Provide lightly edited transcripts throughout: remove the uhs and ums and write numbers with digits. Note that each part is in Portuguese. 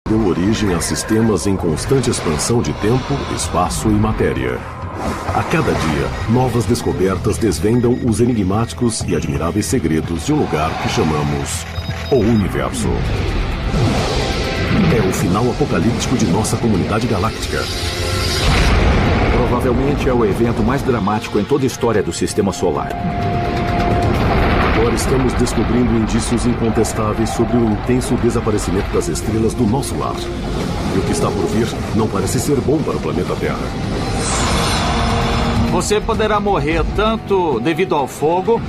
deu origem a sistemas em constante expansão de tempo, espaço e matéria. A cada dia, novas descobertas desvendam os enigmáticos e admiráveis segredos de um lugar que chamamos o Universo. É o final apocalíptico de nossa comunidade galáctica. Provavelmente é o evento mais dramático em toda a história do Sistema Solar. Agora estamos descobrindo indícios incontestáveis sobre o intenso desaparecimento das estrelas do nosso lar. E o que está por vir não parece ser bom para o planeta Terra. Você poderá morrer tanto devido ao fogo,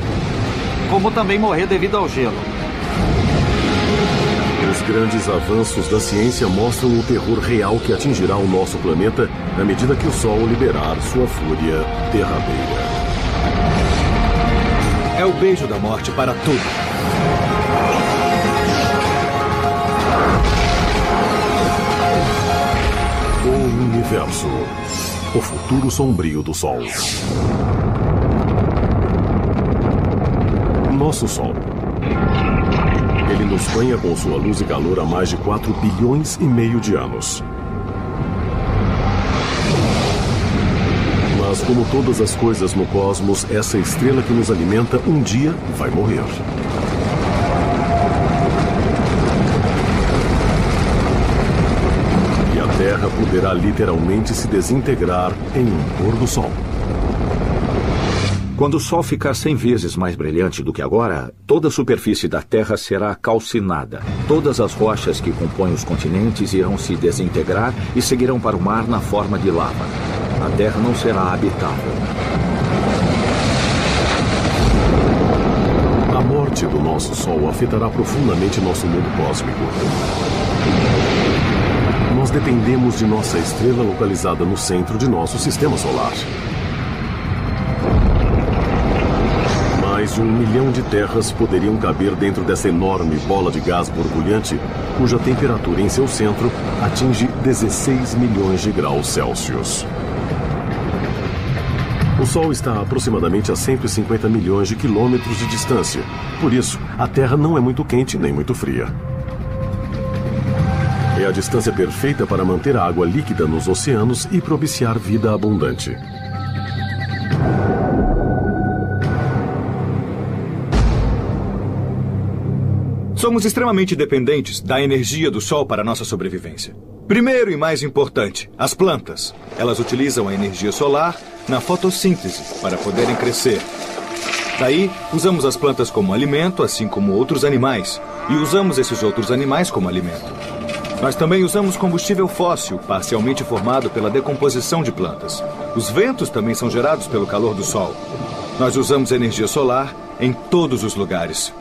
como também morrer devido ao gelo. Os grandes avanços da ciência mostram o terror real que atingirá o nosso planeta à medida que o Sol liberar sua fúria derradeira. É o beijo da morte para tudo. O Universo. O futuro sombrio do Sol. Nosso Sol. Ele nos banha com sua luz e calor há mais de 4 bilhões e meio de anos. Mas como todas as coisas no cosmos, essa estrela que nos alimenta um dia vai morrer. E a Terra poderá literalmente se desintegrar em um pôr do sol. Quando o Sol ficar 100 vezes mais brilhante do que agora, toda a superfície da Terra será calcinada. Todas as rochas que compõem os continentes irão se desintegrar e seguirão para o mar na forma de lava. A Terra não será habitável. A morte do nosso Sol afetará profundamente nosso mundo cósmico. Nós dependemos de nossa estrela localizada no centro de nosso sistema solar. Mais de 1 milhão de terras poderiam caber dentro dessa enorme bola de gás borbulhante, cuja temperatura em seu centro atinge 16 milhões de graus Celsius. O Sol está a aproximadamente a 150 milhões de quilômetros de distância. Por isso, a Terra não é muito quente nem muito fria. É a distância perfeita para manter a água líquida nos oceanos e propiciar vida abundante. Somos extremamente dependentes da energia do Sol para nossa sobrevivência. Primeiro e mais importante, as plantas. Elas utilizam a energia solar na fotossíntese para poderem crescer. Daí, usamos as plantas como alimento, assim como outros animais. E usamos esses outros animais como alimento. Nós também usamos combustível fóssil, parcialmente formado pela decomposição de plantas. Os ventos também são gerados pelo calor do Sol. Nós usamos energia solar em todos os lugares.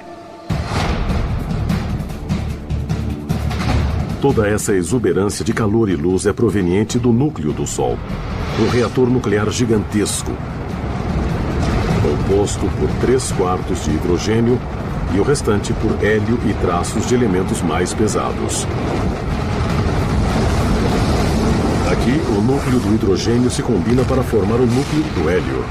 Toda essa exuberância de calor e luz é proveniente do núcleo do Sol, um reator nuclear gigantesco, composto por 3/4 de hidrogênio e o restante por hélio e traços de elementos mais pesados. Aqui, o núcleo do hidrogênio se combina para formar o núcleo do hélio.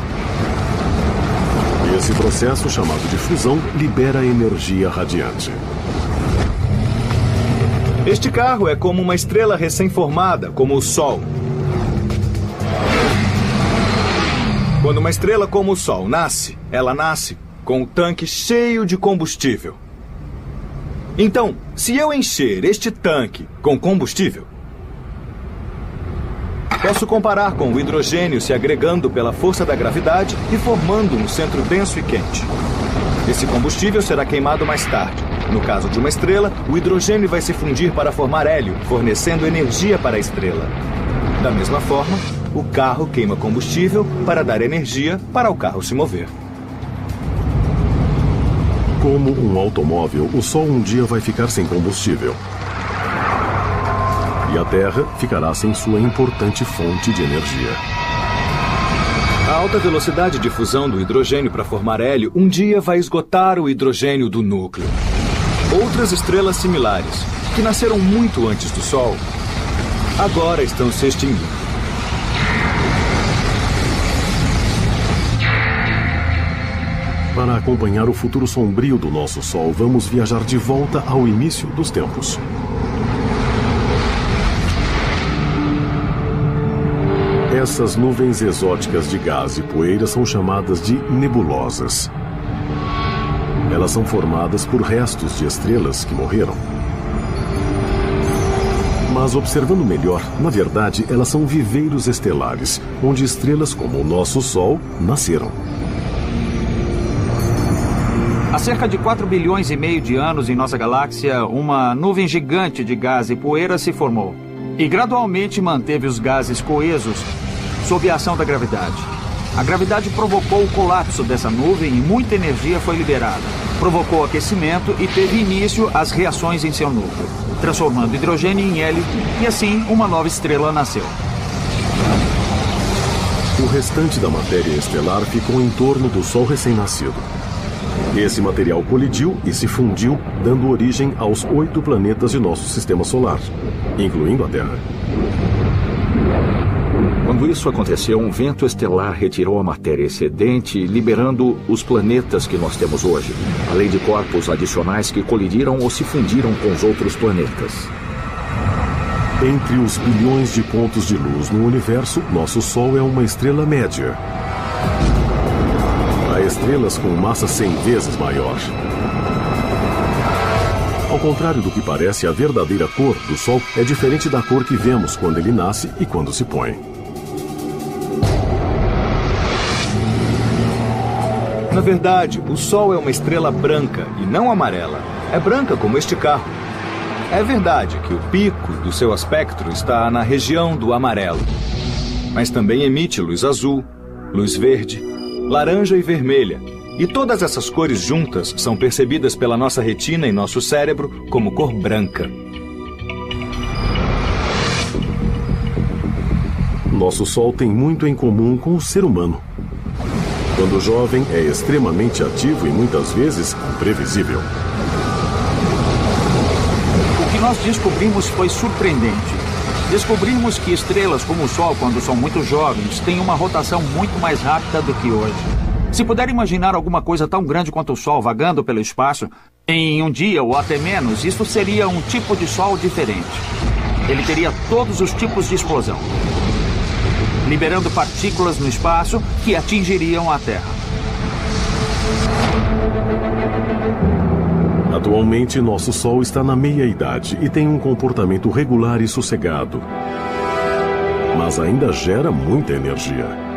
Esse processo, chamado de fusão, libera energia radiante. Este carro é como uma estrela recém-formada, como o Sol. Quando uma estrela como o Sol nasce, ela nasce com o tanque cheio de combustível. Então, se eu encher este tanque com combustível, posso comparar com o hidrogênio se agregando pela força da gravidade e formando um centro denso e quente. Esse combustível será queimado mais tarde. No caso de uma estrela, o hidrogênio vai se fundir para formar hélio, fornecendo energia para a estrela. Da mesma forma, o carro queima combustível para dar energia para o carro se mover. Como um automóvel, o Sol um dia vai ficar sem combustível. E a Terra ficará sem sua importante fonte de energia. A alta velocidade de fusão do hidrogênio para formar hélio um dia vai esgotar o hidrogênio do núcleo. Outras estrelas similares, que nasceram muito antes do Sol, agora estão se extinguindo. Para acompanhar o futuro sombrio do nosso Sol, vamos viajar de volta ao início dos tempos. Essas nuvens exóticas de gás e poeira são chamadas de nebulosas. Elas são formadas por restos de estrelas que morreram. Mas observando melhor, na verdade, elas são viveiros estelares, onde estrelas como o nosso Sol nasceram. Há cerca de 4 bilhões e meio de anos em nossa galáxia, uma nuvem gigante de gás e poeira se formou. E gradualmente manteve os gases coesos sob a ação da gravidade. A gravidade provocou o colapso dessa nuvem e muita energia foi liberada. Provocou aquecimento e teve início as reações em seu núcleo, transformando hidrogênio em hélio, e assim uma nova estrela nasceu. O restante da matéria estelar ficou em torno do Sol recém-nascido. Esse material colidiu e se fundiu, dando origem aos 8 planetas de nosso sistema solar, incluindo a Terra. Quando isso aconteceu, um vento estelar retirou a matéria excedente, liberando os planetas que nós temos hoje, além de corpos adicionais que colidiram ou se fundiram com os outros planetas. Entre os bilhões de pontos de luz no universo, nosso Sol é uma estrela média. Há estrelas com massa 100 vezes maior. Ao contrário do que parece, a verdadeira cor do Sol é diferente da cor que vemos quando ele nasce e quando se põe. Na verdade, o Sol é uma estrela branca e não amarela. É branca como este carro. É verdade que o pico do seu espectro está na região do amarelo, mas também emite luz azul, luz verde, laranja e vermelha. E todas essas cores juntas são percebidas pela nossa retina e nosso cérebro como cor branca. Nosso Sol tem muito em comum com o ser humano. Quando jovem, é extremamente ativo e muitas vezes imprevisível. O que nós descobrimos foi surpreendente. Descobrimos que estrelas como o Sol, quando são muito jovens, têm uma rotação muito mais rápida do que hoje. Se puder imaginar alguma coisa tão grande quanto o Sol vagando pelo espaço, em um dia ou até menos, isso seria um tipo de Sol diferente. Ele teria todos os tipos de explosão, liberando partículas no espaço que atingiriam a Terra. Atualmente, nosso Sol está na meia-idade e tem um comportamento regular e sossegado. Mas ainda gera muita energia.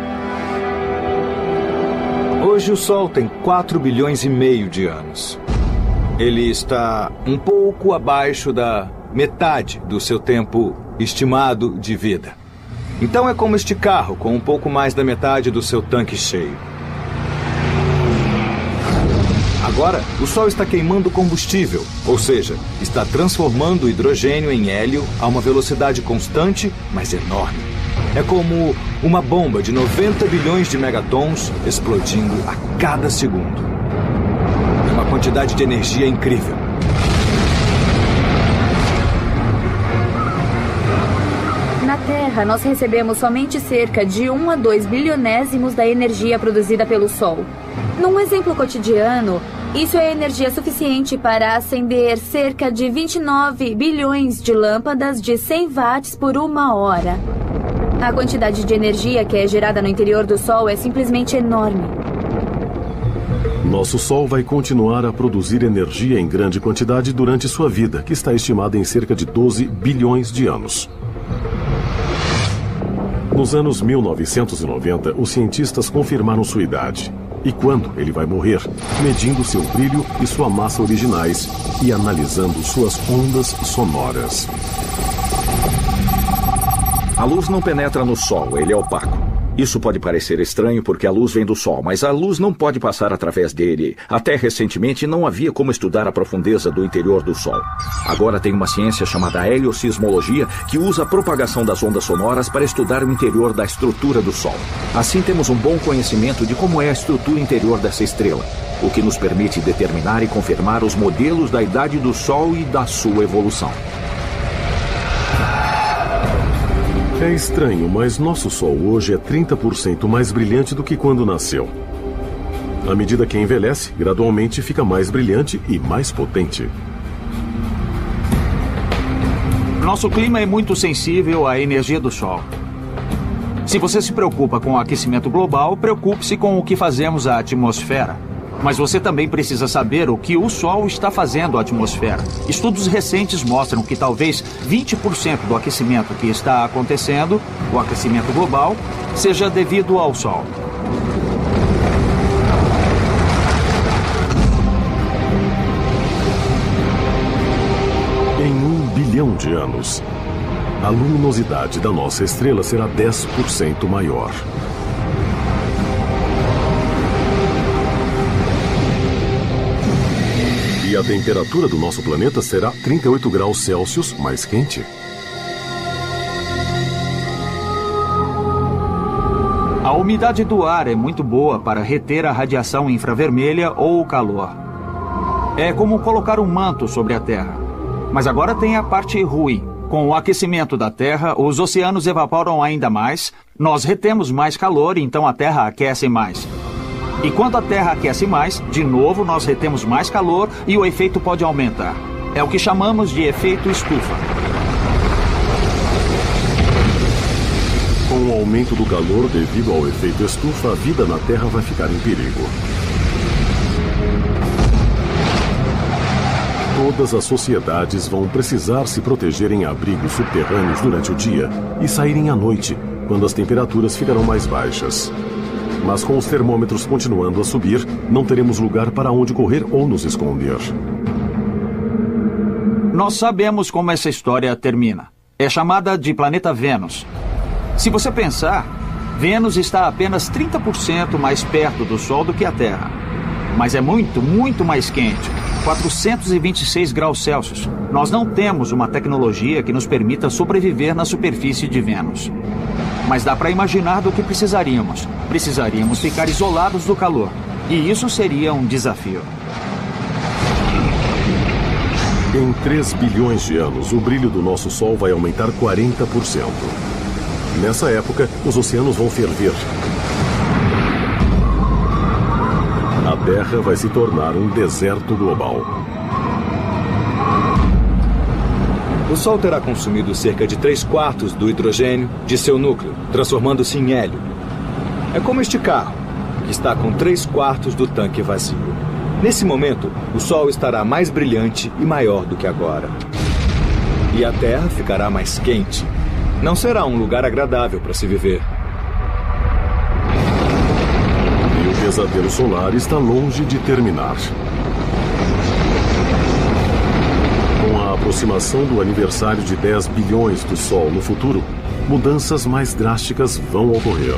Hoje o Sol tem 4 bilhões e meio de anos. Ele está um pouco abaixo da metade do seu tempo estimado de vida. Então é como este carro, com um pouco mais da metade do seu tanque cheio. Agora, o Sol está queimando combustível, ou seja, está transformando o hidrogênio em hélio a uma velocidade constante, mas enorme. É como uma bomba de 90 bilhões de megatons explodindo a cada segundo. É uma quantidade de energia incrível. Na Terra, nós recebemos somente cerca de 1 a 2 bilionésimos da energia produzida pelo Sol. Num exemplo cotidiano, isso é energia suficiente para acender cerca de 29 bilhões de lâmpadas de 100 watts por 1 hora. A quantidade de energia que é gerada no interior do Sol é simplesmente enorme. Nosso Sol vai continuar a produzir energia em grande quantidade durante sua vida, que está estimada em cerca de 12 bilhões de anos. Nos anos 1990, os cientistas confirmaram sua idade e quando ele vai morrer, medindo seu brilho e sua massa originais e analisando suas ondas sonoras. A luz não penetra no Sol, ele é opaco. Isso pode parecer estranho porque a luz vem do Sol, mas a luz não pode passar através dele. Até recentemente não havia como estudar a profundeza do interior do Sol. Agora tem uma ciência chamada heliosismologia que usa a propagação das ondas sonoras para estudar o interior da estrutura do Sol. Assim temos um bom conhecimento de como é a estrutura interior dessa estrela, o que nos permite determinar e confirmar os modelos da idade do Sol e da sua evolução. É estranho, mas nosso Sol hoje é 30% mais brilhante do que quando nasceu. À medida que envelhece, gradualmente fica mais brilhante e mais potente. Nosso clima é muito sensível à energia do Sol. Se você se preocupa com o aquecimento global, preocupe-se com o que fazemos à atmosfera. Mas você também precisa saber o que o Sol está fazendo à atmosfera. Estudos recentes mostram que talvez 20% do aquecimento que está acontecendo, o aquecimento global, seja devido ao Sol. Em 1 bilhão de anos, a luminosidade da nossa estrela será 10% maior. E a temperatura do nosso planeta será 38 graus Celsius mais quente. A umidade do ar é muito boa para reter a radiação infravermelha ou o calor. É como colocar um manto sobre a Terra. Mas agora tem a parte ruim. Com o aquecimento da Terra, os oceanos evaporam ainda mais, nós retemos mais calor, então a Terra aquece mais. E quando a Terra aquece mais, de novo nós retemos mais calor e o efeito pode aumentar. É o que chamamos de efeito estufa. Com o aumento do calor devido ao efeito estufa, a vida na Terra vai ficar em perigo. Todas as sociedades vão precisar se proteger em abrigos subterrâneos durante o dia e saírem à noite, quando as temperaturas ficarão mais baixas. Mas com os termômetros continuando a subir, não teremos lugar para onde correr ou nos esconder. Nós sabemos como essa história termina. É chamada de planeta Vênus. Se você pensar, Vênus está apenas 30% mais perto do Sol do que a Terra. Mas é muito, muito mais quente. 426 graus Celsius. Nós não temos uma tecnologia que nos permita sobreviver na superfície de Vênus. Mas dá para imaginar do que precisaríamos. Precisaríamos ficar isolados do calor. E isso seria um desafio. Em 3 bilhões de anos, o brilho do nosso Sol vai aumentar 40%. Nessa época, os oceanos vão ferver. A Terra vai se tornar um deserto global. O Sol terá consumido cerca de 3/4 do hidrogênio de seu núcleo, transformando-se em hélio. É como este carro, que está com 3/4 do tanque vazio. Nesse momento, o Sol estará mais brilhante e maior do que agora. E a Terra ficará mais quente. Não será um lugar agradável para se viver. E o pesadelo solar está longe de terminar. Com a aproximação do aniversário de 10 bilhões do Sol no futuro, mudanças mais drásticas vão ocorrer.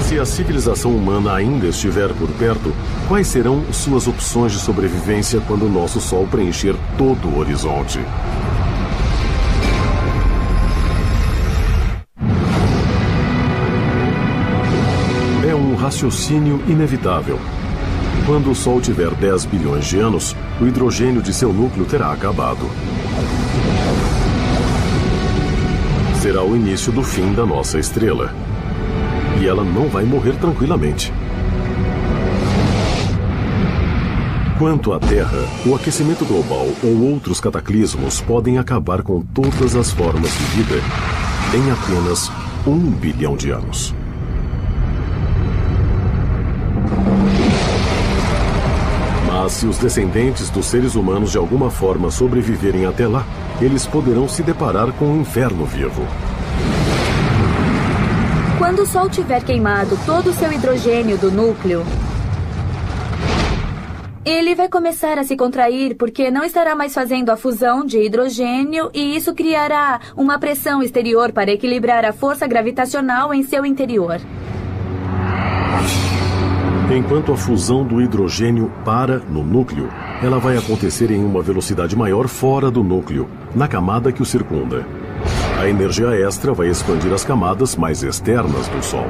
Se a civilização humana ainda estiver por perto, quais serão suas opções de sobrevivência quando o nosso Sol preencher todo o horizonte? É um raciocínio inevitável. Quando o Sol tiver 10 bilhões de anos, o hidrogênio de seu núcleo terá acabado. Será o início do fim da nossa estrela. E ela não vai morrer tranquilamente. Quanto à Terra, o aquecimento global ou outros cataclismos podem acabar com todas as formas de vida em apenas 1 bilhão de anos. Mas se os descendentes dos seres humanos de alguma forma sobreviverem até lá, eles poderão se deparar com um inferno vivo. Quando o Sol tiver queimado todo o seu hidrogênio do núcleo, ele vai começar a se contrair porque não estará mais fazendo a fusão de hidrogênio e isso criará uma pressão exterior para equilibrar a força gravitacional em seu interior. Enquanto a fusão do hidrogênio para no núcleo, ela vai acontecer em uma velocidade maior fora do núcleo, na camada que o circunda. A energia extra vai expandir as camadas mais externas do Sol.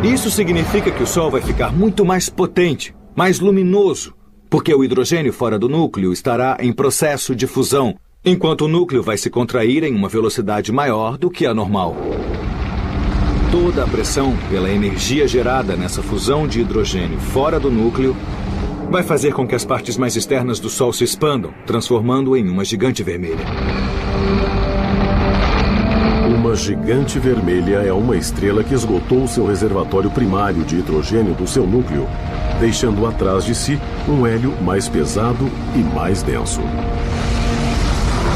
Isso significa que o Sol vai ficar muito mais potente, mais luminoso, porque o hidrogênio fora do núcleo estará em processo de fusão, enquanto o núcleo vai se contrair em uma velocidade maior do que a normal. Toda a pressão pela energia gerada nessa fusão de hidrogênio fora do núcleo vai fazer com que as partes mais externas do Sol se expandam, transformando-o em uma gigante vermelha. Uma gigante vermelha é uma estrela que esgotou seu reservatório primário de hidrogênio do seu núcleo, deixando atrás de si um hélio mais pesado e mais denso.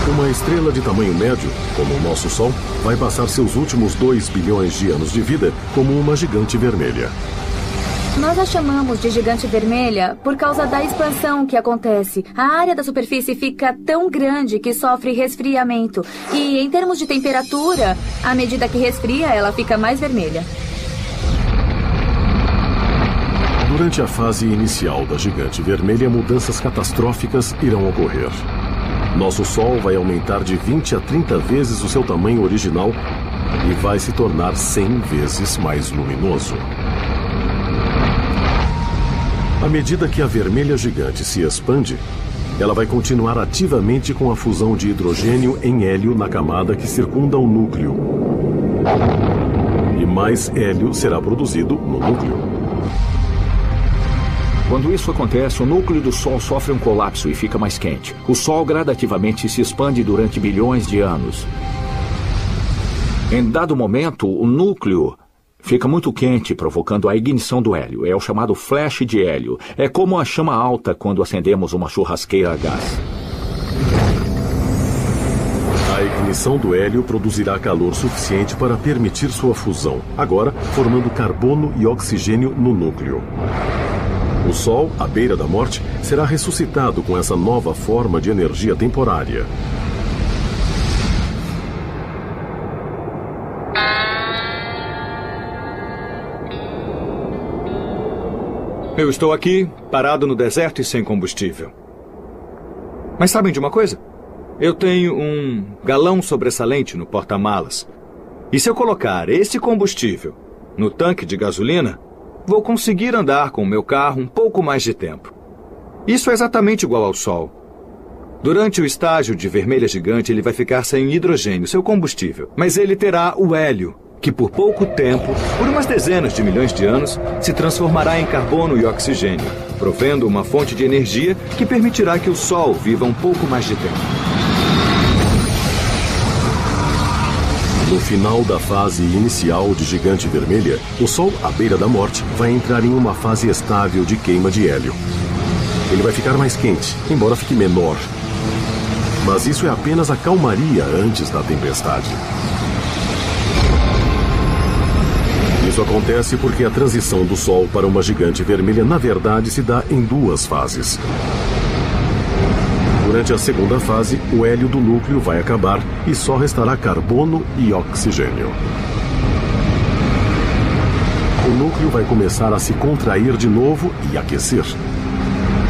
Uma estrela de tamanho médio, como o nosso Sol, vai passar seus últimos 2 bilhões de anos de vida como uma gigante vermelha. Nós a chamamos de gigante vermelha por causa da expansão que acontece. A área da superfície fica tão grande que sofre resfriamento. E em termos de temperatura, à medida que resfria, ela fica mais vermelha. Durante a fase inicial da gigante vermelha, mudanças catastróficas irão ocorrer. Nosso Sol vai aumentar de 20 a 30 vezes o seu tamanho original e vai se tornar 100 vezes mais luminoso. À medida que a vermelha gigante se expande, ela vai continuar ativamente com a fusão de hidrogênio em hélio na camada que circunda o núcleo. E mais hélio será produzido no núcleo. Quando isso acontece, o núcleo do Sol sofre um colapso e fica mais quente. O Sol gradativamente se expande durante bilhões de anos. Em dado momento, o núcleo fica muito quente, provocando a ignição do hélio. É o chamado flash de hélio. É como a chama alta quando acendemos uma churrasqueira a gás. A ignição do hélio produzirá calor suficiente para permitir sua fusão, agora formando carbono e oxigênio no núcleo. O Sol, à beira da morte, será ressuscitado com essa nova forma de energia temporária. Eu estou aqui, parado no deserto e sem combustível. Mas sabem de uma coisa? Eu tenho um galão sobressalente no porta-malas. E se eu colocar esse combustível no tanque de gasolina, vou conseguir andar com o meu carro um pouco mais de tempo. Isso é exatamente igual ao Sol. Durante o estágio de vermelha gigante, ele vai ficar sem hidrogênio, seu combustível. Mas ele terá o hélio, que por pouco tempo, por umas dezenas de milhões de anos, se transformará em carbono e oxigênio, provendo uma fonte de energia que permitirá que o Sol viva um pouco mais de tempo. No final da fase inicial de gigante vermelha, o Sol, à beira da morte, vai entrar em uma fase estável de queima de hélio. Ele vai ficar mais quente, embora fique menor. Mas isso é apenas a calmaria antes da tempestade. Isso acontece porque a transição do Sol para uma gigante vermelha, na verdade, se dá em 2 fases. Durante a segunda fase, o hélio do núcleo vai acabar e só restará carbono e oxigênio. O núcleo vai começar a se contrair de novo e aquecer.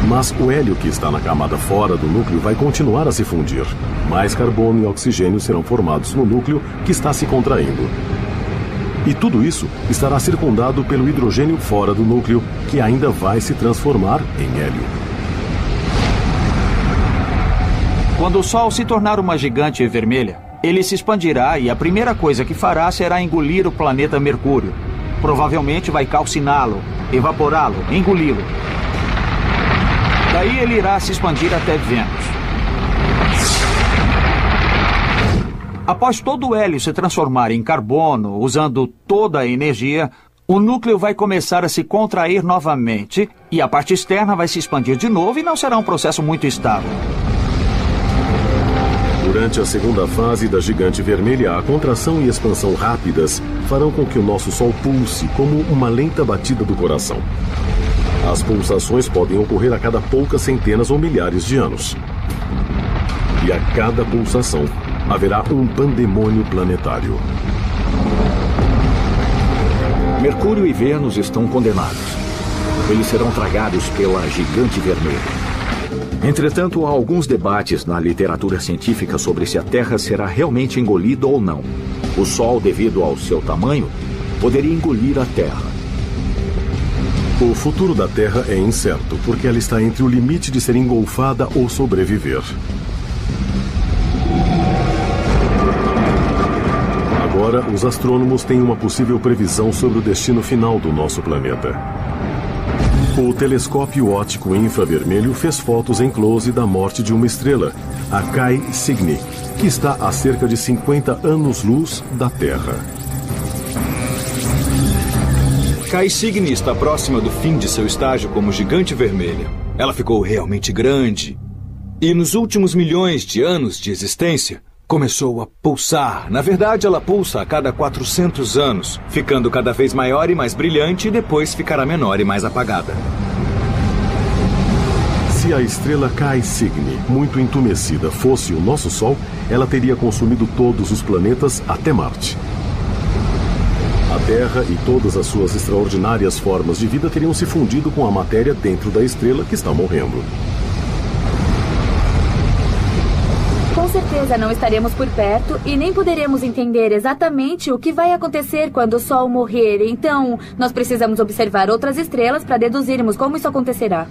Mas o hélio que está na camada fora do núcleo vai continuar a se fundir. Mais carbono e oxigênio serão formados no núcleo que está se contraindo. E tudo isso estará circundado pelo hidrogênio fora do núcleo, que ainda vai se transformar em hélio. Quando o Sol se tornar uma gigante vermelha, ele se expandirá e a primeira coisa que fará será engolir o planeta Mercúrio. Provavelmente vai calciná-lo, evaporá-lo, engoli-lo. Daí ele irá se expandir até Vênus. Após todo o hélio se transformar em carbono, usando toda a energia, o núcleo vai começar a se contrair novamente e a parte externa vai se expandir de novo e não será um processo muito estável. Durante a segunda fase da gigante vermelha, a contração e expansão rápidas farão com que o nosso Sol pulse como uma lenta batida do coração. As pulsações podem ocorrer a cada poucas centenas ou milhares de anos. E a cada pulsação haverá um pandemônio planetário. Mercúrio e Vênus estão condenados. Eles serão tragados pela gigante vermelha. Entretanto, há alguns debates na literatura científica sobre se a Terra será realmente engolida ou não. O Sol, devido ao seu tamanho, poderia engolir a Terra. O futuro da Terra é incerto, porque ela está entre o limite de ser engolfada ou sobreviver. Agora, os astrônomos têm uma possível previsão sobre o destino final do nosso planeta. O telescópio óptico infravermelho fez fotos em close da morte de uma estrela, a Kai Cygni, que está a cerca de 50 anos-luz da Terra. Kai Cygni está próxima do fim de seu estágio como gigante vermelha. Ela ficou realmente grande. E nos últimos milhões de anos de existência, começou a pulsar. Na verdade, ela pulsa a cada 400 anos, ficando cada vez maior e mais brilhante e depois ficará menor e mais apagada. Se a estrela Kai Cygni, muito entumecida, fosse o nosso Sol, ela teria consumido todos os planetas até Marte. A Terra e todas as suas extraordinárias formas de vida teriam se fundido com a matéria dentro da estrela que está morrendo. Com certeza não estaremos por perto e nem poderemos entender exatamente o que vai acontecer quando o Sol morrer. Então, nós precisamos observar outras estrelas para deduzirmos como isso acontecerá.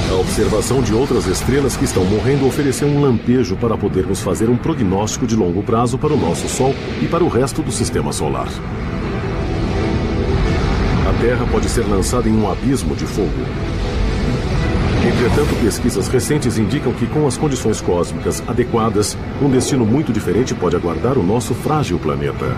A observação de outras estrelas que estão morrendo ofereceu um lampejo para podermos fazer um prognóstico de longo prazo para o nosso Sol e para o resto do Sistema Solar. A Terra pode ser lançada em um abismo de fogo. Entretanto, pesquisas recentes indicam que, com as condições cósmicas adequadas, um destino muito diferente pode aguardar o nosso frágil planeta.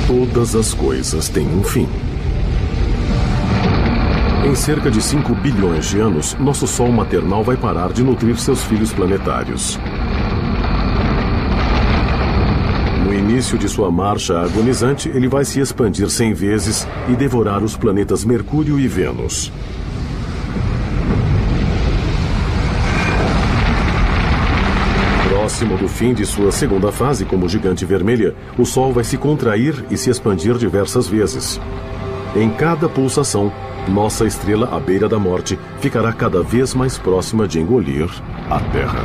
Todas as coisas têm um fim. Em cerca de 5 bilhões de anos, nosso Sol maternal vai parar de nutrir seus filhos planetários. No início de sua marcha agonizante, ele vai se expandir 100 vezes e devorar os planetas Mercúrio e Vênus. Próximo do fim de sua segunda fase como gigante vermelha, o Sol vai se contrair e se expandir diversas vezes. Em cada pulsação, nossa estrela à beira da morte ficará cada vez mais próxima de engolir a Terra.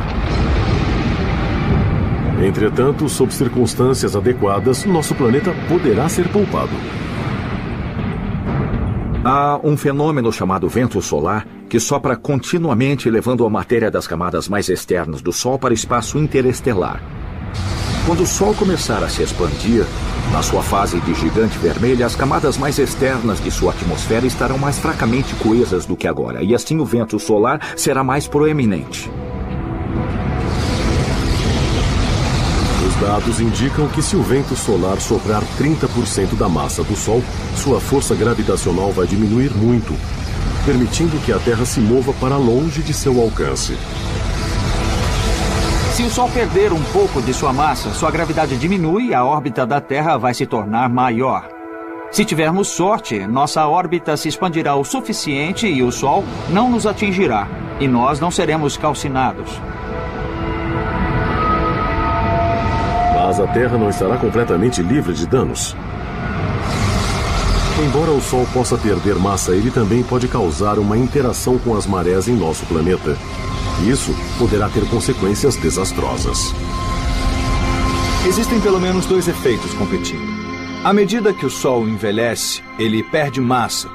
Entretanto, sob circunstâncias adequadas, nosso planeta poderá ser poupado. Há um fenômeno chamado vento solar que sopra continuamente, levando a matéria das camadas mais externas do Sol para o espaço interestelar. Quando o Sol começar a se expandir, na sua fase de gigante vermelha, as camadas mais externas de sua atmosfera estarão mais fracamente coesas do que agora, e assim o vento solar será mais proeminente. Os dados indicam que se o vento solar soprar 30% da massa do Sol, sua força gravitacional vai diminuir muito, permitindo que a Terra se mova para longe de seu alcance. Se o Sol perder um pouco de sua massa, sua gravidade diminui e a órbita da Terra vai se tornar maior. Se tivermos sorte, nossa órbita se expandirá o suficiente e o Sol não nos atingirá, e nós não seremos calcinados. Mas a Terra não estará completamente livre de danos. Embora o Sol possa perder massa, ele também pode causar uma interação com as marés em nosso planeta. Isso poderá ter consequências desastrosas. Existem pelo menos 2 efeitos competindo. À medida que o Sol envelhece, ele perde massa.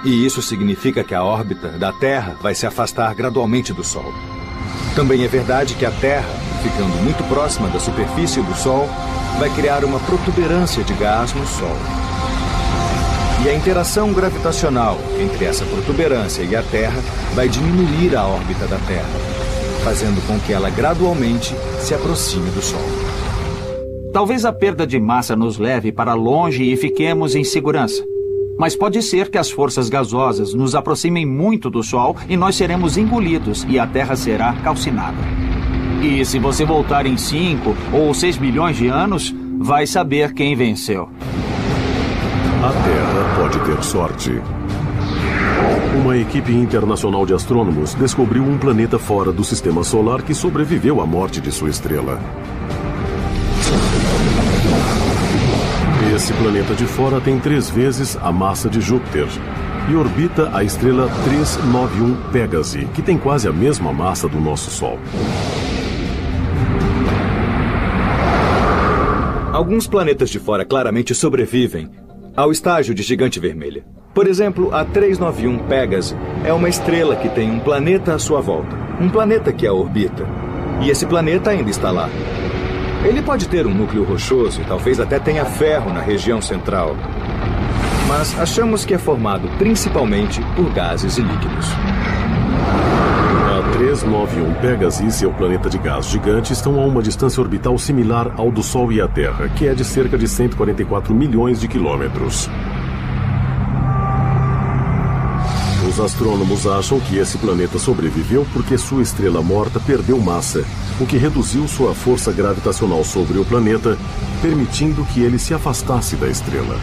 E isso significa que a órbita da Terra vai se afastar gradualmente do Sol. Também é verdade que a Terra, ficando muito próxima da superfície do Sol, vai criar uma protuberância de gás no Sol. E a interação gravitacional entre essa protuberância e a Terra vai diminuir a órbita da Terra, fazendo com que ela gradualmente se aproxime do Sol. Talvez a perda de massa nos leve para longe e fiquemos em segurança. Mas pode ser que as forças gasosas nos aproximem muito do Sol e nós seremos engolidos e a Terra será calcinada. E se você voltar em 5 ou 6 bilhões de anos, vai saber quem venceu. A Terra pode ter sorte. Uma equipe internacional de astrônomos descobriu um planeta fora do Sistema Solar que sobreviveu à morte de sua estrela. Esse planeta de fora tem 3 vezes a massa de Júpiter e orbita a estrela 391 Pégase, que tem quase a mesma massa do nosso Sol. Alguns planetas de fora claramente sobrevivem ao estágio de gigante vermelha. Por exemplo, a 391 Pégase é uma estrela que tem um planeta à sua volta. Um planeta que a orbita. E esse planeta ainda está lá. Ele pode ter um núcleo rochoso e talvez até tenha ferro na região central. Mas achamos que é formado principalmente por gases e líquidos. A 391 Pégase e seu planeta de gás gigante estão a uma distância orbital similar ao do Sol e a Terra, que é de cerca de 144 milhões de quilômetros. Os astrônomos acham que esse planeta sobreviveu porque sua estrela morta perdeu massa, o que reduziu sua força gravitacional sobre o planeta, permitindo que ele se afastasse da estrela.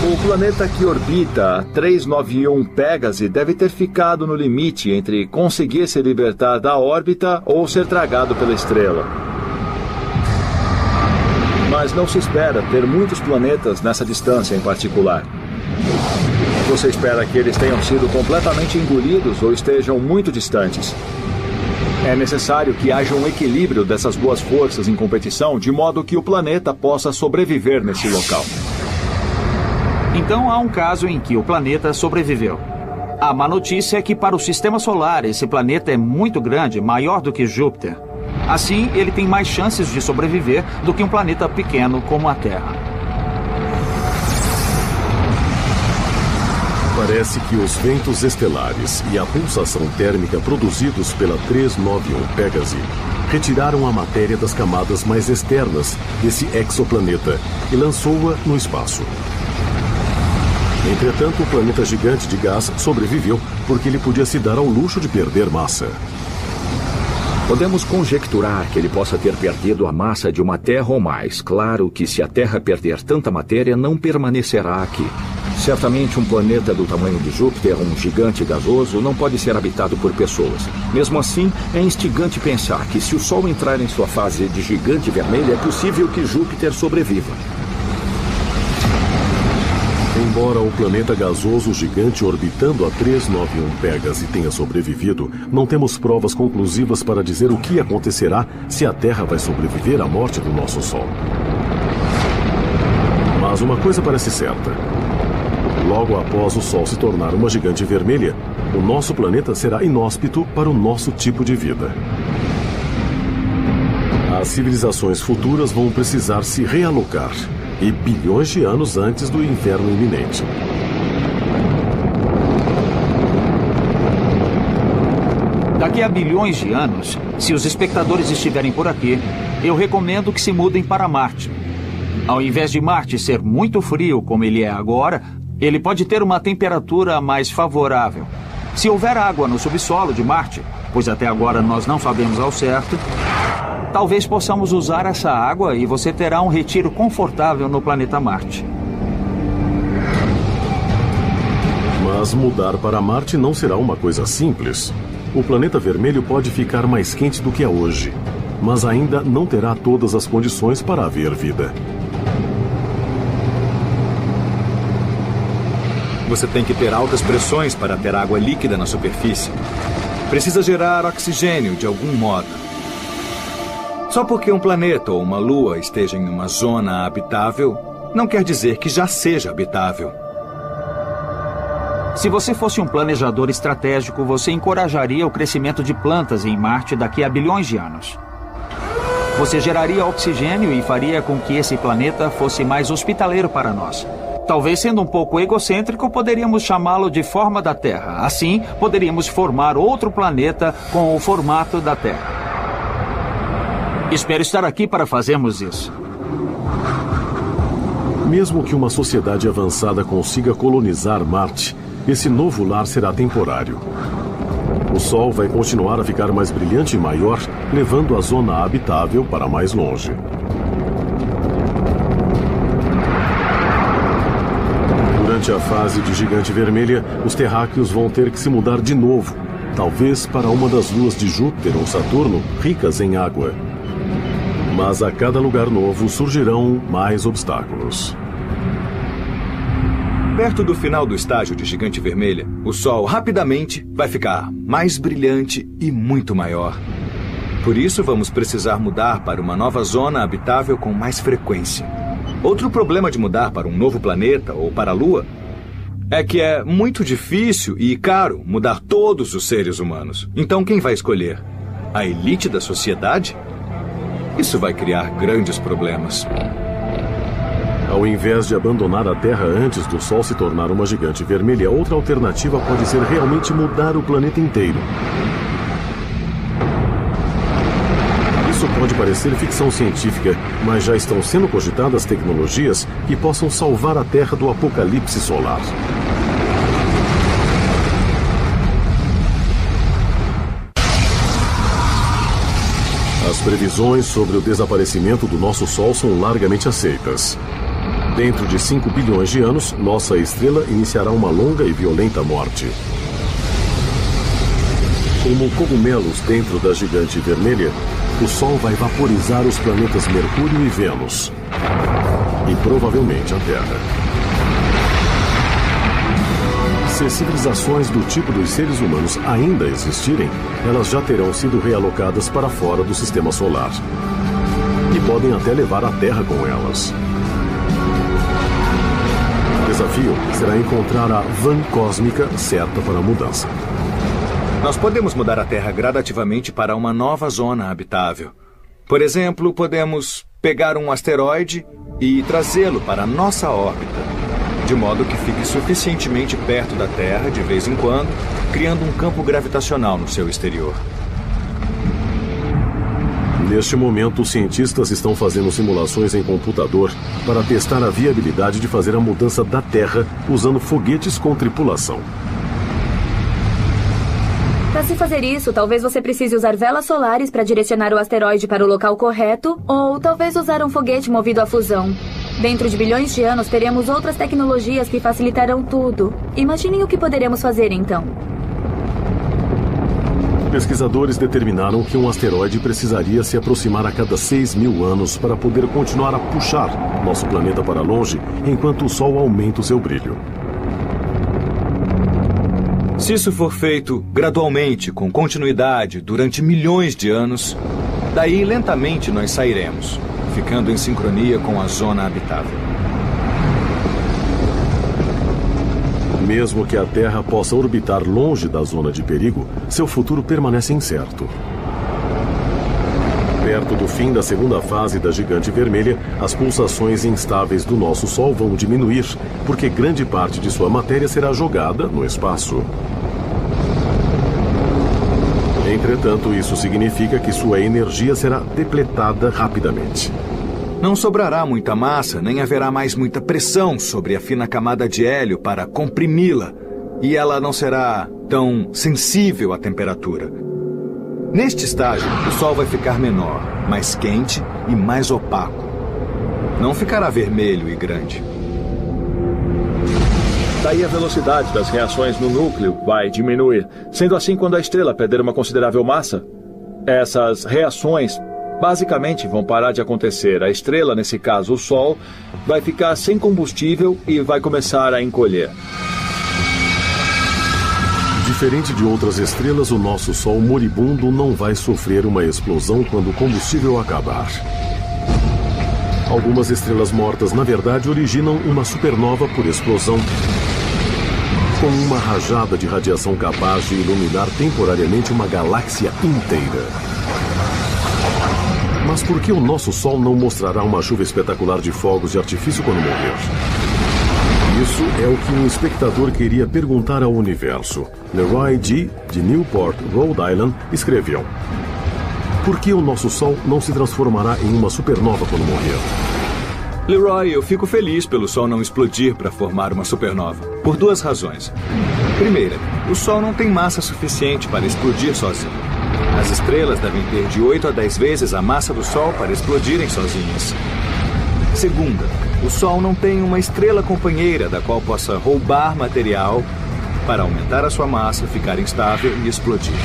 O planeta que orbita a 391 Pégase deve ter ficado no limite entre conseguir se libertar da órbita ou ser tragado pela estrela. Mas não se espera ter muitos planetas nessa distância em particular. Você espera que eles tenham sido completamente engolidos ou estejam muito distantes. É necessário que haja um equilíbrio dessas duas forças em competição, de modo que o planeta possa sobreviver nesse local. Então há um caso em que o planeta sobreviveu. A má notícia é que para o Sistema Solar esse planeta é muito grande, maior do que Júpiter. Assim, ele tem mais chances de sobreviver do que um planeta pequeno como a Terra. Parece que os ventos estelares e a pulsação térmica produzidos pela 391 Pégase retiraram a matéria das camadas mais externas desse exoplaneta e lançou-a no espaço. Entretanto, o planeta gigante de gás sobreviveu porque ele podia se dar ao luxo de perder massa. Podemos conjecturar que ele possa ter perdido a massa de uma Terra ou mais. Claro que se a Terra perder tanta matéria, não permanecerá aqui. Certamente um planeta do tamanho de Júpiter, um gigante gasoso, não pode ser habitado por pessoas. Mesmo assim, é instigante pensar que se o Sol entrar em sua fase de gigante vermelho, é possível que Júpiter sobreviva. Embora o planeta gasoso gigante orbitando a 391 Pégase tenha sobrevivido, não temos provas conclusivas para dizer o que acontecerá se a Terra vai sobreviver à morte do nosso Sol. Mas uma coisa parece certa. Logo após o Sol se tornar uma gigante vermelha, o nosso planeta será inóspito para o nosso tipo de vida. As civilizações futuras vão precisar se realocar, e bilhões de anos antes do inverno iminente. Daqui a bilhões de anos, se os espectadores estiverem por aqui, eu recomendo que se mudem para Marte. Ao invés de Marte ser muito frio como ele é agora, ele pode ter uma temperatura mais favorável. Se houver água no subsolo de Marte, pois até agora nós não sabemos ao certo, talvez possamos usar essa água e você terá um retiro confortável no planeta Marte. Mas mudar para Marte não será uma coisa simples. O planeta vermelho pode ficar mais quente do que é hoje, mas ainda não terá todas as condições para haver vida. Você tem que ter altas pressões para ter água líquida na superfície. Precisa gerar oxigênio de algum modo. Só porque um planeta ou uma lua esteja em uma zona habitável, não quer dizer que já seja habitável. Se você fosse um planejador estratégico, você encorajaria o crescimento de plantas em Marte daqui a bilhões de anos. Você geraria oxigênio e faria com que esse planeta fosse mais hospitaleiro para nós. Talvez sendo um pouco egocêntrico, poderíamos chamá-lo de forma da Terra. Assim, poderíamos formar outro planeta com o formato da Terra. Espero estar aqui para fazermos isso. Mesmo que uma sociedade avançada consiga colonizar Marte, esse novo lar será temporário. O Sol vai continuar a ficar mais brilhante e maior, levando a zona habitável para mais longe. Durante a fase de gigante vermelha, os terráqueos vão ter que se mudar de novo, talvez para uma das luas de Júpiter ou Saturno ricas em água. Mas a cada lugar novo surgirão mais obstáculos. Perto do final do estágio de gigante vermelha, o Sol rapidamente vai ficar mais brilhante e muito maior. Por isso, vamos precisar mudar para uma nova zona habitável com mais frequência. Outro problema de mudar para um novo planeta ou para a Lua é que é muito difícil e caro mudar todos os seres humanos. Então, quem vai escolher? A elite da sociedade? Isso vai criar grandes problemas. Ao invés de abandonar a Terra antes do Sol se tornar uma gigante vermelha, outra alternativa pode ser realmente mudar o planeta inteiro. Isso pode parecer ficção científica, mas já estão sendo cogitadas tecnologias que possam salvar a Terra do apocalipse solar. As previsões sobre o desaparecimento do nosso Sol são largamente aceitas. Dentro de 5 bilhões de anos, nossa estrela iniciará uma longa e violenta morte. Como cogumelos dentro da gigante vermelha, o Sol vai vaporizar os planetas Mercúrio e Vênus. E provavelmente a Terra. Se civilizações do tipo dos seres humanos ainda existirem, elas já terão sido realocadas para fora do sistema solar. E podem até levar a Terra com elas. O desafio será encontrar a van cósmica certa para a mudança. Nós podemos mudar a Terra gradativamente para uma nova zona habitável. Por exemplo, podemos pegar um asteroide e trazê-lo para a nossa órbita, de modo que fique suficientemente perto da Terra de vez em quando, criando um campo gravitacional no seu exterior. Neste momento, os cientistas estão fazendo simulações em computador para testar a viabilidade de fazer a mudança da Terra usando foguetes com tripulação. Para se fazer isso, talvez você precise usar velas solares para direcionar o asteroide para o local correto, ou talvez usar um foguete movido a fusão. Dentro de bilhões de anos, teremos outras tecnologias que facilitarão tudo. Imaginem o que poderemos fazer, então. Pesquisadores determinaram que um asteroide precisaria se aproximar a cada 6.000 anos para poder continuar a puxar nosso planeta para longe, enquanto o Sol aumenta o seu brilho. Se isso for feito gradualmente, com continuidade, durante milhões de anos, daí lentamente nós sairemos, ficando em sincronia com a zona habitável. Mesmo que a Terra possa orbitar longe da zona de perigo, seu futuro permanece incerto. Perto do fim da segunda fase da gigante vermelha, as pulsações instáveis do nosso Sol vão diminuir, porque grande parte de sua matéria será jogada no espaço. Entretanto, isso significa que sua energia será depletada rapidamente. Não sobrará muita massa, nem haverá mais muita pressão sobre a fina camada de hélio para comprimi-la, e ela não será tão sensível à temperatura. Neste estágio, o Sol vai ficar menor, mais quente e mais opaco. Não ficará vermelho e grande. Daí a velocidade das reações no núcleo vai diminuir. Sendo assim, quando a estrela perder uma considerável massa, essas reações basicamente vão parar de acontecer. A estrela, nesse caso o Sol, vai ficar sem combustível e vai começar a encolher. Diferente de outras estrelas, o nosso Sol moribundo não vai sofrer uma explosão quando o combustível acabar. Algumas estrelas mortas, na verdade, originam uma supernova por explosão, com uma rajada de radiação capaz de iluminar temporariamente uma galáxia inteira. Mas por que o nosso Sol não mostrará uma chuva espetacular de fogos de artifício quando morrer? Isso é o que um espectador queria perguntar ao universo. Leroy G., de Newport, Rhode Island, escreveu: por que o nosso Sol não se transformará em uma supernova quando morrer? Leroy, eu fico feliz pelo Sol não explodir para formar uma supernova, por duas razões. Primeira, o Sol não tem massa suficiente para explodir sozinho. As estrelas devem ter de 8 a 10 vezes a massa do Sol para explodirem sozinhas. Segunda, o Sol não tem uma estrela companheira da qual possa roubar material para aumentar a sua massa, ficar instável e explodir.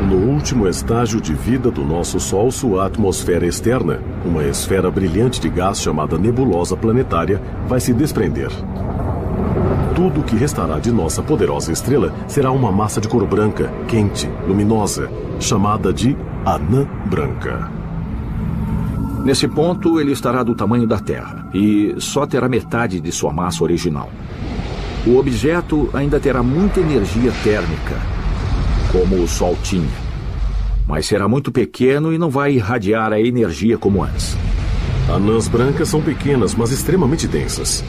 No último estágio de vida do nosso Sol, sua atmosfera externa, uma esfera brilhante de gás chamada nebulosa planetária, vai se desprender. Tudo o que restará de nossa poderosa estrela será uma massa de cor branca, quente, luminosa, chamada de anã branca. Nesse ponto, ele estará do tamanho da Terra e só terá metade de sua massa original. O objeto ainda terá muita energia térmica como o Sol tinha. Mas será muito pequeno e não vai irradiar a energia como antes. Anãs brancas são pequenas, mas extremamente densas.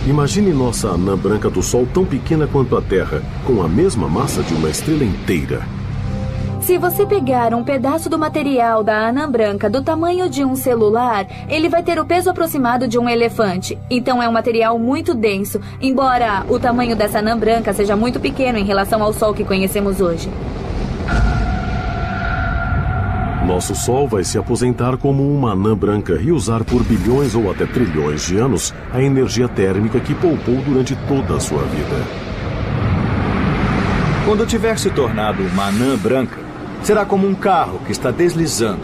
Imagine nossa anã branca do Sol tão pequena quanto a Terra, com a mesma massa de uma estrela inteira. Se você pegar um pedaço do material da anã branca do tamanho de um celular, ele vai ter o peso aproximado de um elefante. Então é um material muito denso, embora o tamanho dessa anã branca seja muito pequeno em relação ao Sol que conhecemos hoje. Nosso Sol vai se aposentar como uma anã branca e usar por bilhões ou até trilhões de anos a energia térmica que poupou durante toda a sua vida. Quando tiver se tornado uma anã branca, será como um carro que está deslizando.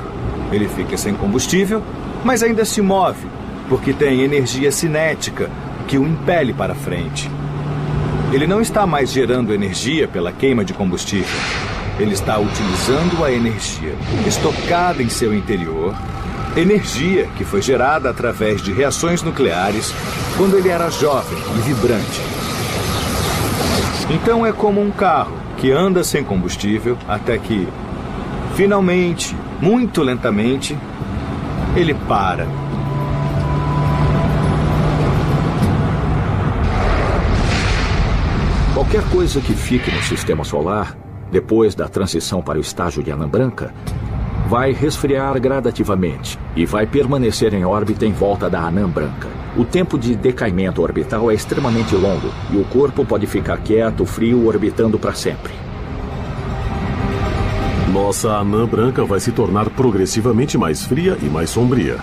Ele fica sem combustível, mas ainda se move, porque tem energia cinética que o impele para frente. Ele não está mais gerando energia pela queima de combustível. Ele está utilizando a energia estocada em seu interior, energia que foi gerada através de reações nucleares quando ele era jovem e vibrante. Então é como um carro que anda sem combustível até que, finalmente, muito lentamente, ele para. Qualquer coisa que fique no sistema solar, depois da transição para o estágio de anã branca, vai resfriar gradativamente e vai permanecer em órbita em volta da anã branca. O tempo de decaimento orbital é extremamente longo e o corpo pode ficar quieto, frio, orbitando para sempre. Nossa anã branca vai se tornar progressivamente mais fria e mais sombria.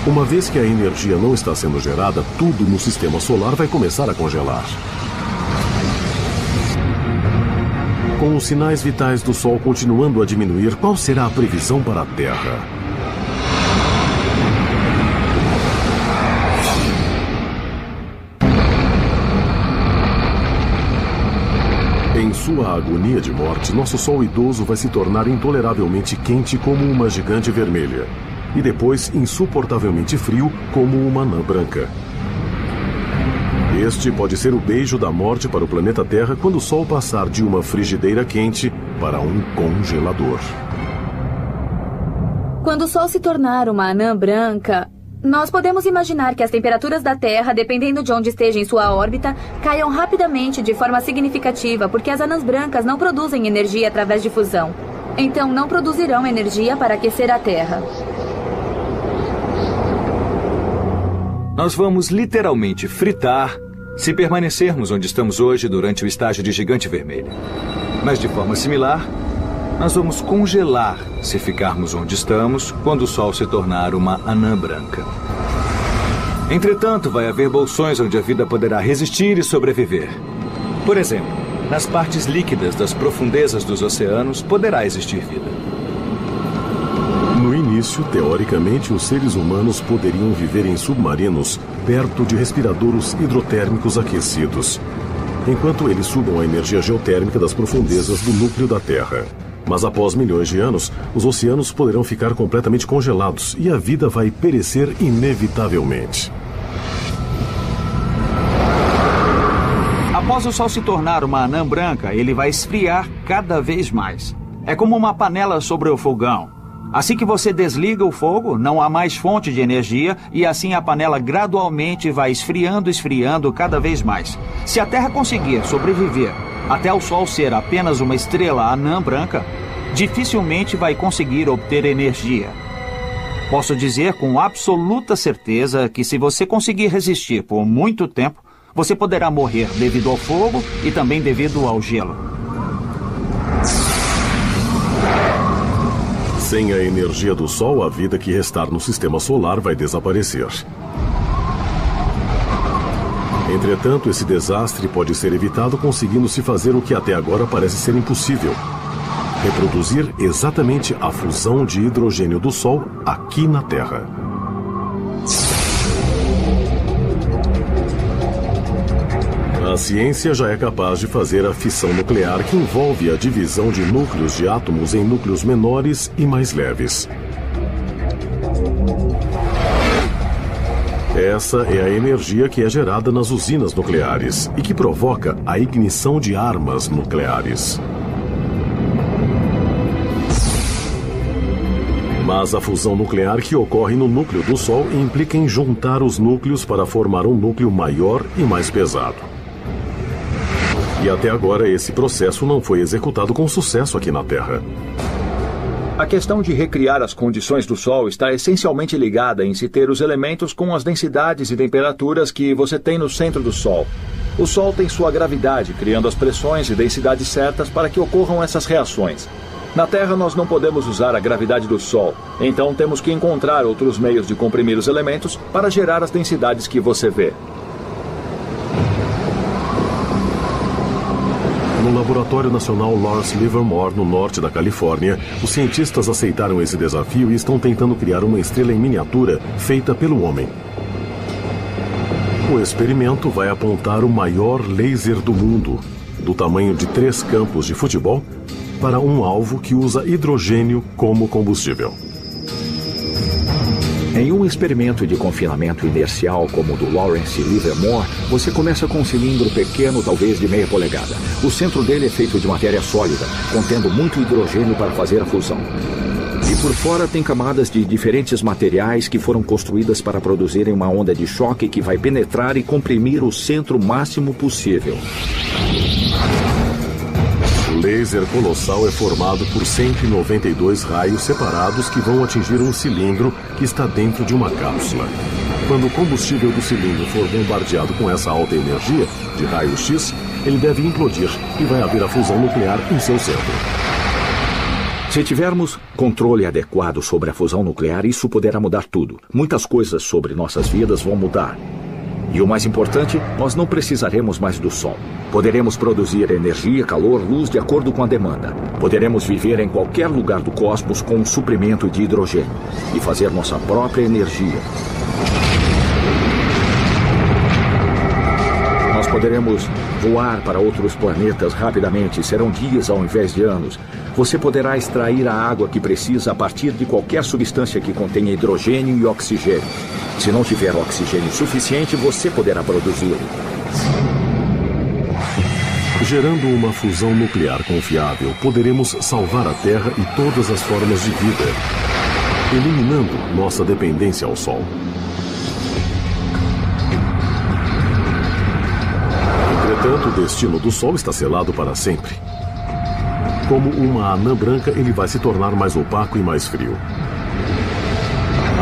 Uma vez que a energia não está sendo gerada, tudo no sistema solar vai começar a congelar. Com os sinais vitais do Sol continuando a diminuir, qual será a previsão para a Terra? Em sua agonia de morte, nosso Sol idoso vai se tornar intoleravelmente quente como uma gigante vermelha. E depois insuportavelmente frio como uma anã branca. Este pode ser o beijo da morte para o planeta Terra quando o Sol passar de uma frigideira quente para um congelador. Quando o Sol se tornar uma anã branca, nós podemos imaginar que as temperaturas da Terra, dependendo de onde esteja em sua órbita, caiam rapidamente de forma significativa, porque as anãs brancas não produzem energia através de fusão. Então não produzirão energia para aquecer a Terra. Nós vamos literalmente fritar se permanecermos onde estamos hoje durante o estágio de gigante vermelha. Mas de forma similar, nós vamos congelar se ficarmos onde estamos quando o Sol se tornar uma anã branca. Entretanto, vai haver bolsões onde a vida poderá resistir e sobreviver. Por exemplo, nas partes líquidas das profundezas dos oceanos poderá existir vida. No início, teoricamente, os seres humanos poderiam viver em submarinos perto de respiradouros hidrotérmicos aquecidos, enquanto eles sugam a energia geotérmica das profundezas do núcleo da Terra. Mas após milhões de anos, os oceanos poderão ficar completamente congelados e a vida vai perecer inevitavelmente. Após o Sol se tornar uma anã branca, ele vai esfriar cada vez mais. É como uma panela sobre o fogão. Assim que você desliga o fogo, não há mais fonte de energia e assim a panela gradualmente vai esfriando cada vez mais. Se a Terra conseguir sobreviver até o Sol ser apenas uma estrela anã branca, dificilmente vai conseguir obter energia. Posso dizer com absoluta certeza que se você conseguir resistir por muito tempo, você poderá morrer devido ao fogo e também devido ao gelo. Sem a energia do Sol, a vida que restar no sistema solar vai desaparecer. Entretanto, esse desastre pode ser evitado conseguindo-se fazer o que até agora parece ser impossível: reproduzir exatamente a fusão de hidrogênio do Sol aqui na Terra. A ciência já é capaz de fazer a fissão nuclear, que envolve a divisão de núcleos de átomos em núcleos menores e mais leves. Essa é a energia que é gerada nas usinas nucleares e que provoca a ignição de armas nucleares. Mas a fusão nuclear que ocorre no núcleo do Sol implica em juntar os núcleos para formar um núcleo maior e mais pesado. E até agora esse processo não foi executado com sucesso aqui na Terra. A questão de recriar as condições do Sol está essencialmente ligada em se ter os elementos com as densidades e temperaturas que você tem no centro do Sol. O Sol tem sua gravidade, criando as pressões e densidades certas para que ocorram essas reações. Na Terra, nós não podemos usar a gravidade do Sol, então temos que encontrar outros meios de comprimir os elementos para gerar as densidades que você vê. No Laboratório Nacional Lawrence Livermore, no norte da Califórnia, os cientistas aceitaram esse desafio e estão tentando criar uma estrela em miniatura feita pelo homem. O experimento vai apontar o maior laser do mundo, do tamanho de 3 campos de futebol, para um alvo que usa hidrogênio como combustível. Em um experimento de confinamento inercial como o do Lawrence Livermore, você começa com um cilindro pequeno, talvez de meia polegada. O centro dele é feito de matéria sólida, contendo muito hidrogênio para fazer a fusão. E por fora tem camadas de diferentes materiais que foram construídas para produzirem uma onda de choque que vai penetrar e comprimir o centro máximo possível. O laser colossal é formado por 192 raios separados que vão atingir um cilindro que está dentro de uma cápsula. Quando o combustível do cilindro for bombardeado com essa alta energia, de raio-x, ele deve implodir e vai haver a fusão nuclear em seu centro. Se tivermos controle adequado sobre a fusão nuclear, isso poderá mudar tudo. Muitas coisas sobre nossas vidas vão mudar. E o mais importante, nós não precisaremos mais do Sol. Poderemos produzir energia, calor, luz de acordo com a demanda. Poderemos viver em qualquer lugar do cosmos com um suprimento de hidrogênio e fazer nossa própria energia. Nós poderemos voar para outros planetas rapidamente, serão dias ao invés de anos. Você poderá extrair a água que precisa a partir de qualquer substância que contenha hidrogênio e oxigênio. Se não tiver oxigênio suficiente, você poderá produzi-lo. Gerando uma fusão nuclear confiável, poderemos salvar a Terra e todas as formas de vida, eliminando nossa dependência ao Sol. Entretanto, o destino do Sol está selado para sempre. Como uma anã branca, ele vai se tornar mais opaco e mais frio.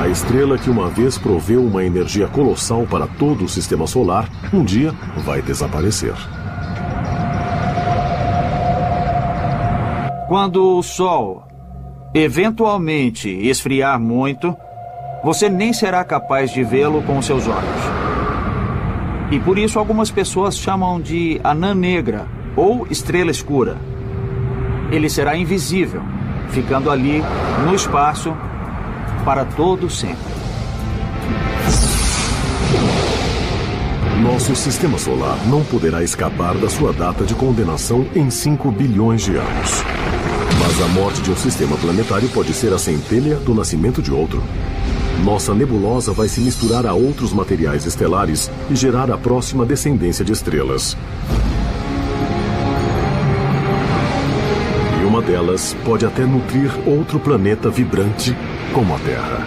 A estrela que uma vez proveu uma energia colossal para todo o sistema solar, um dia vai desaparecer. Quando o Sol eventualmente esfriar muito, você nem será capaz de vê-lo com seus olhos. E por isso algumas pessoas chamam de anã negra ou estrela escura. Ele será invisível, ficando ali no espaço para todo sempre. Nosso sistema solar não poderá escapar da sua data de condenação em 5 bilhões de anos. Mas a morte de um sistema planetário pode ser a centelha do nascimento de outro. Nossa nebulosa vai se misturar a outros materiais estelares e gerar a próxima descendência de estrelas. E uma delas pode até nutrir outro planeta vibrante como a Terra.